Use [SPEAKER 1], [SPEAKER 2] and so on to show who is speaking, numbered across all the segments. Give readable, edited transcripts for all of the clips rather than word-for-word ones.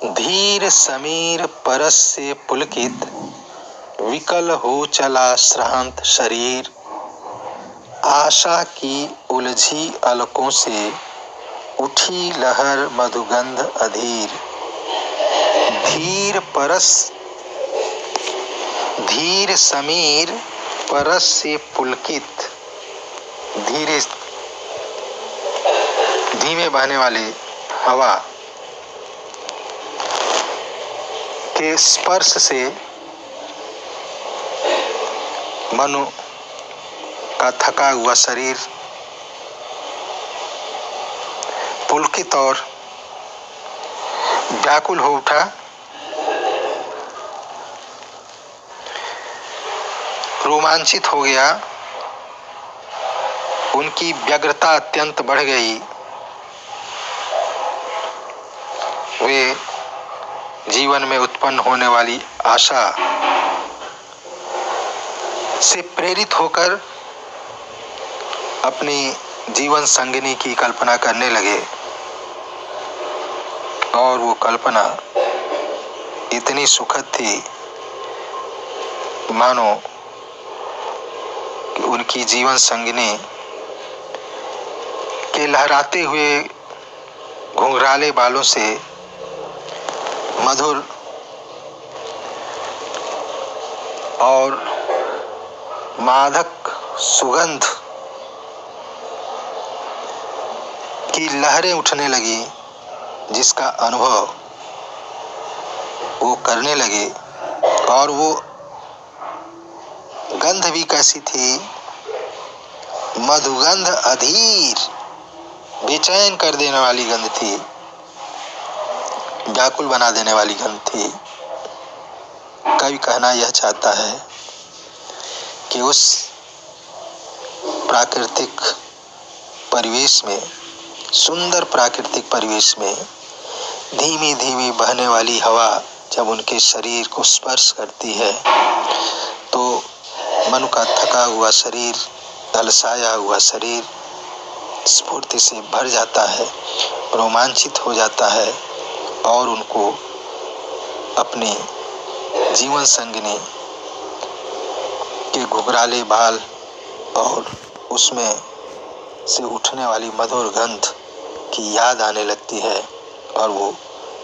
[SPEAKER 1] धीर समीर परस से पुलकित, विकल हो चला श्रांत शरीर। आशा की उलझी अलकों से, उठी लहर मधुगंध अधीर। धीर समीर परस से पुलकित, धीमे बहने वाले हवा के स्पर्श से मनु का थका हुआ शरीर पुलकित और व्याकुल हो उठा। रोमांचित हो गया, उनकी व्यग्रता अत्यंत बढ़ गई। वे जीवन में उत्पन्न होने वाली आशा से प्रेरित होकर अपनी जीवन संगिनी की कल्पना करने लगे और वो कल्पना इतनी सुखद थी मानो कि उनकी जीवन संगिनी के लहराते हुए घुंघराले बालों से मधुर और मादक सुगंध की लहरें उठने लगी, जिसका अनुभव वो करने लगे। और वो गंध भी कैसी थी, मधुगंध अधीर, बेचैन कर देने वाली गंध थी, व्याकुल बना देने वाली गंध थी। कवि कहना यह चाहता है कि उस प्राकृतिक परिवेश में, सुंदर प्राकृतिक परिवेश में धीमी धीमी बहने वाली हवा जब उनके शरीर को स्पर्श करती है तो मनु का थका हुआ शरीर, अलसाया हुआ शरीर स्फूर्ति से भर जाता है, रोमांचित हो जाता है और उनको अपनी जीवन संगिनी के घुघराले बाल और उसमें से उठने वाली मधुर गंध की याद आने लगती है और वो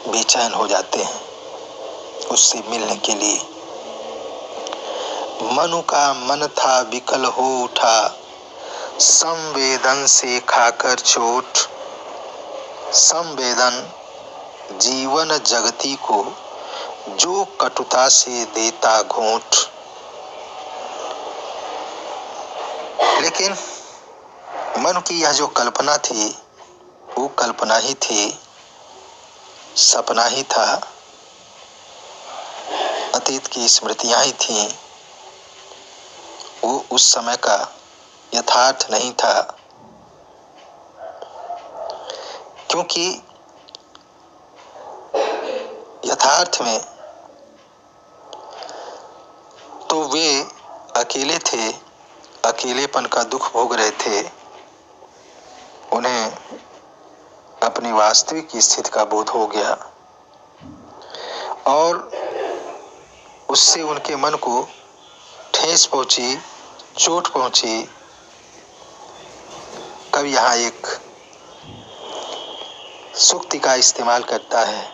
[SPEAKER 1] बेचैन हो जाते हैं उससे मिलने के लिए। मनु का मन था विकल हो उठा, संवेदन से खाकर चोट। संवेदन जीवन जगती को जो कटुता से देता घोंट। लेकिन मन की यह जो कल्पना थी वो कल्पना ही थी, सपना ही था, अतीत की स्मृतियां ही थीं। वो उस समय का यथार्थ नहीं था, क्योंकि यथार्थ में तो वे अकेले थे, अकेलेपन का दुख भोग रहे थे। उन्हें अपनी वास्तविक स्थिति का बोध हो गया और उससे उनके मन को ठेस पहुंची, चोट पहुंची। कवि यहाँ एक सूक्ति का इस्तेमाल करता है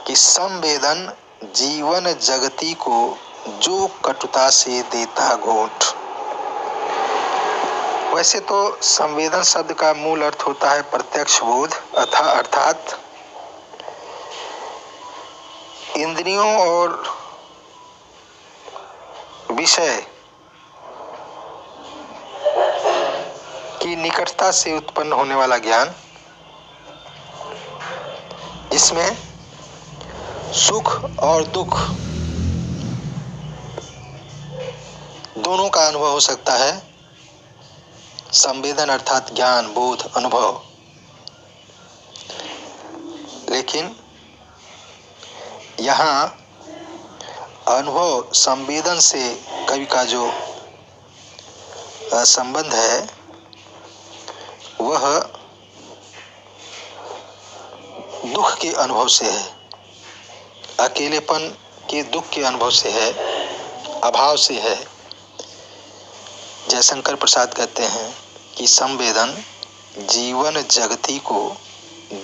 [SPEAKER 1] कि संवेदन जीवन जगती को जो कटुता से देता घोंट। वैसे तो संवेदन शब्द का मूल अर्थ होता है प्रत्यक्ष बोध, अर्थात इंद्रियों और विषय की निकटता से उत्पन्न होने वाला ज्ञान, जिसमें सुख और दुख दोनों का अनुभव हो सकता है। संवेदन अर्थात ज्ञान, बोध, अनुभव। लेकिन यहाँ अनुभव संवेदन से कवि का जो संबंध है वह के अनुभव से है, अकेलेपन के दुख के अनुभव से है, अभाव से है। जयशंकर प्रसाद कहते हैं कि संवेदन जीवन जगती को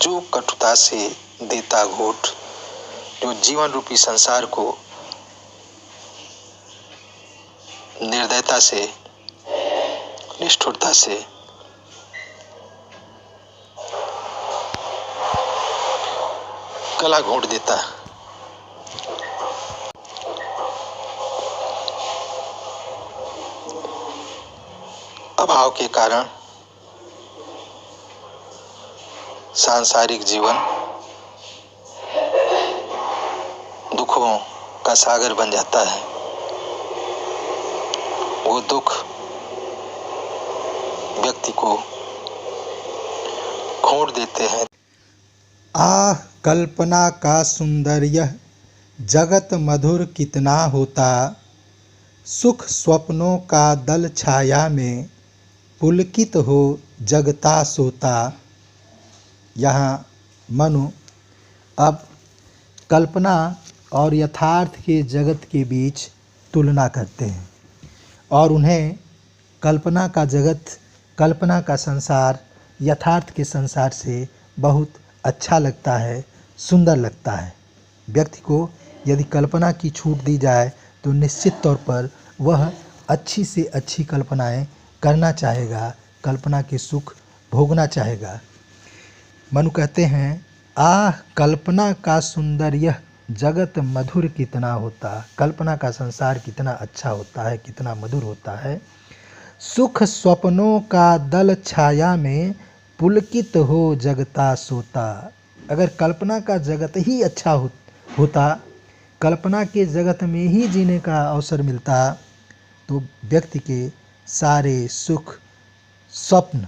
[SPEAKER 1] जो कटुता से देता घोट, जो जीवन रूपी संसार को निर्दयता से, निष्ठुरता से गला घोंट देता है। अभाव के कारण सांसारिक जीवन दुखों का सागर बन जाता है। वो दुख व्यक्ति को घोंट देते हैं।
[SPEAKER 2] आह कल्पना का सुंदर यह जगत मधुर कितना होता, सुख स्वप्नों का दल छाया में पुलकित हो जगता सोता। यहाँ मनु अब कल्पना और यथार्थ के जगत के बीच तुलना करते हैं और उन्हें कल्पना का जगत, कल्पना का संसार यथार्थ के संसार से बहुत अच्छा लगता है, सुंदर लगता है। व्यक्ति को यदि कल्पना की छूट दी जाए तो निश्चित तौर पर वह अच्छी से अच्छी कल्पनाएं करना चाहेगा, कल्पना के सुख भोगना चाहेगा। मनु कहते हैं, आह कल्पना का सुंदर यह जगत मधुर कितना होता, कल्पना का संसार कितना अच्छा होता है, कितना मधुर होता है। सुख स्वप्नों का दल छाया में पुलकित हो जगता सोता। अगर कल्पना का जगत ही अच्छा होता, कल्पना के जगत में ही जीने का अवसर मिलता, तो व्यक्ति के सारे सुख स्वप्न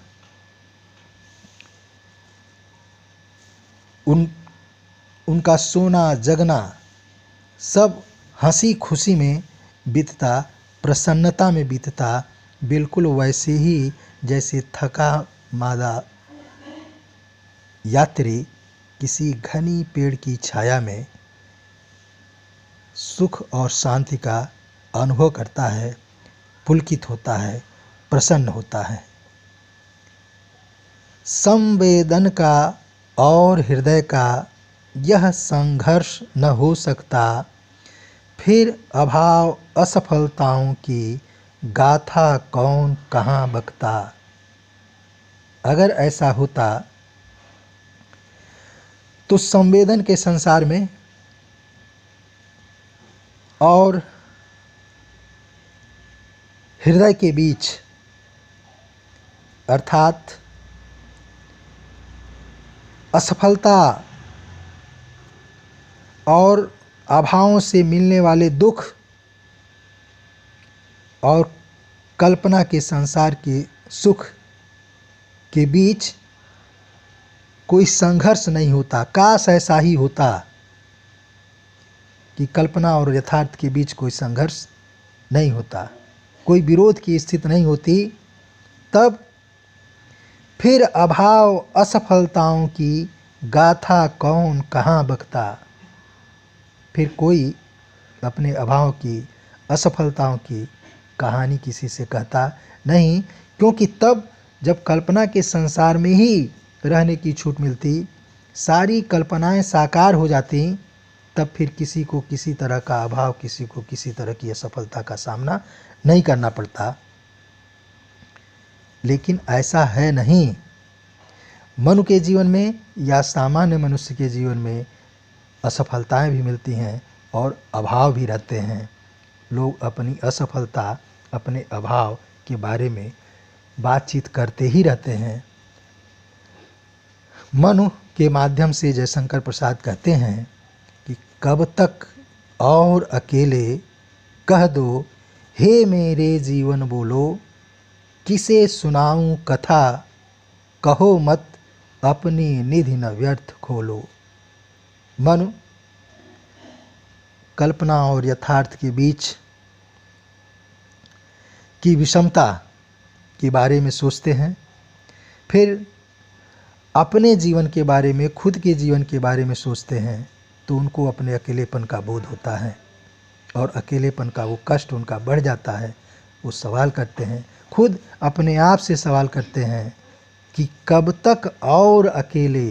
[SPEAKER 2] उनका सोना जगना सब हंसी खुशी में बीतता, प्रसन्नता में बीतता, बिल्कुल वैसे ही जैसे थका मादा यात्री किसी घनी पेड़ की छाया में सुख और शांति का अनुभव करता है, पुलकित होता है, प्रसन्न होता है। संवेदन का और हृदय का यह संघर्ष न हो सकता, फिर अभाव असफलताओं की गाथा कौन कहाँ बकता। अगर ऐसा होता तो संवेदन के संसार में और हृदय के बीच, अर्थात असफलता और अभावों से मिलने वाले दुख और कल्पना के संसार के सुख के बीच कोई संघर्ष नहीं होता। काश ऐसा ही होता कि कल्पना और यथार्थ के बीच कोई संघर्ष नहीं होता, कोई विरोध की स्थिति नहीं होती, तब फिर अभाव असफलताओं की गाथा कौन कहाँ बकता। फिर कोई अपने अभाव की, असफलताओं की कहानी किसी से कहता नहीं, क्योंकि तब जब कल्पना के संसार में ही रहने की छूट मिलती, सारी कल्पनाएं साकार हो जाती, तब फिर किसी को किसी तरह का अभाव, किसी को किसी तरह की असफलता का सामना नहीं करना पड़ता। लेकिन ऐसा है नहीं। मनु के जीवन में या सामान्य मनुष्य के जीवन में असफलताएं भी मिलती हैं और अभाव भी रहते हैं। लोग अपनी असफलता, अपने अभाव के बारे में बातचीत करते ही रहते हैं। मनु के माध्यम से जयशंकर प्रसाद कहते हैं कि कब तक और अकेले कह दो, हे मेरे जीवन बोलो, किसे सुनाऊं कथा, कहो मत अपनी निधि न व्यर्थ खोलो। मनु कल्पना और यथार्थ के बीच की विषमता के बारे में सोचते हैं, फिर अपने जीवन के बारे में, खुद के जीवन के बारे में सोचते हैं तो उनको अपने अकेलेपन का बोध होता है और अकेलेपन का वो कष्ट उनका बढ़ जाता है। वो सवाल करते हैं, खुद अपने आप से सवाल करते हैं कि कब तक और अकेले,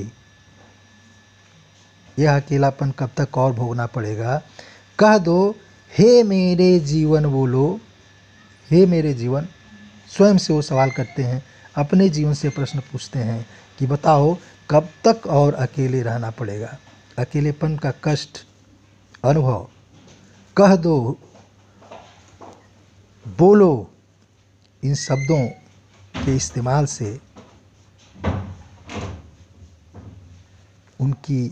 [SPEAKER 2] यह अकेलापन कब तक और भोगना पड़ेगा। कह दो हे मेरे जीवन बोलो, हे मेरे जीवन। स्वयं से वो सवाल करते हैं, अपने जीवन से प्रश्न पूछते हैं कि बताओ कब तक और अकेले रहना पड़ेगा। अकेलेपन का कष्ट अनुभव कह दो, बोलो। इन शब्दों के इस्तेमाल से उनकी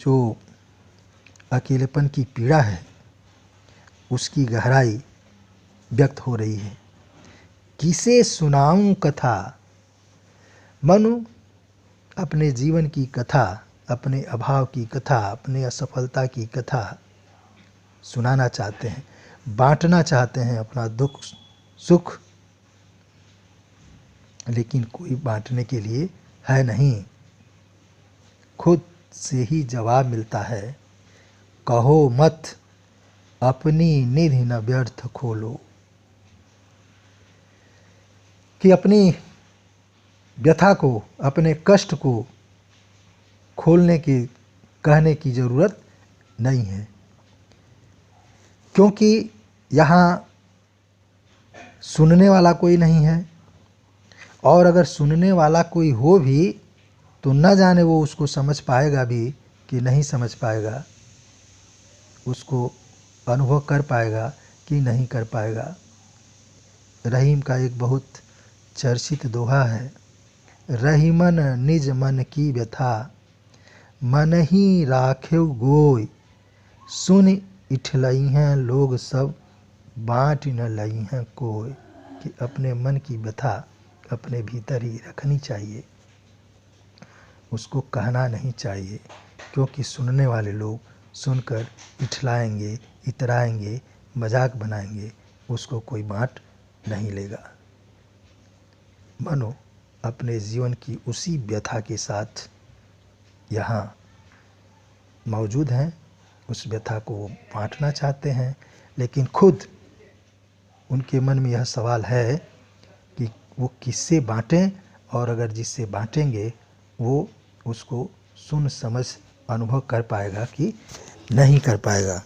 [SPEAKER 2] जो अकेलेपन की पीड़ा है उसकी गहराई व्यक्त हो रही है। किसे सुनाऊं कथा, मनु अपने जीवन की कथा, अपने अभाव की कथा, अपने असफलता की कथा सुनाना चाहते हैं, बांटना चाहते हैं अपना दुख सुख, लेकिन कोई बांटने के लिए है नहीं। खुद से ही जवाब मिलता है, कहो मत अपनी निधि न व्यर्थ खोलो। कि अपनी व्यथा को, अपने कष्ट को खोलने की, कहने की ज़रूरत नहीं है, क्योंकि यहाँ सुनने वाला कोई नहीं है। और अगर सुनने वाला कोई हो भी तो न जाने वो उसको समझ पाएगा भी कि नहीं समझ पाएगा, उसको अनुभव कर पाएगा कि नहीं कर पाएगा। रहीम का एक बहुत चर्चित दोहा है, रहीमन निज मन की व्यथा, मन ही राखेउ गोय, सुन इठलई हैं लोग सब, बाँट न लई हैं कोय। कि अपने मन की व्यथा अपने भीतर ही रखनी चाहिए, उसको कहना नहीं चाहिए, क्योंकि सुनने वाले लोग सुनकर इठलाएंगे, इतराएंगे, मजाक बनाएंगे, उसको कोई बाँट नहीं लेगा। मनो अपने जीवन की उसी व्यथा के साथ यहाँ मौजूद हैं, उस व्यथा को वो बांटना चाहते हैं, लेकिन खुद उनके मन में यह सवाल है कि वो किससे बांटें, और अगर जिससे बांटेंगे वो उसको सुन समझ अनुभव कर पाएगा कि नहीं कर पाएगा।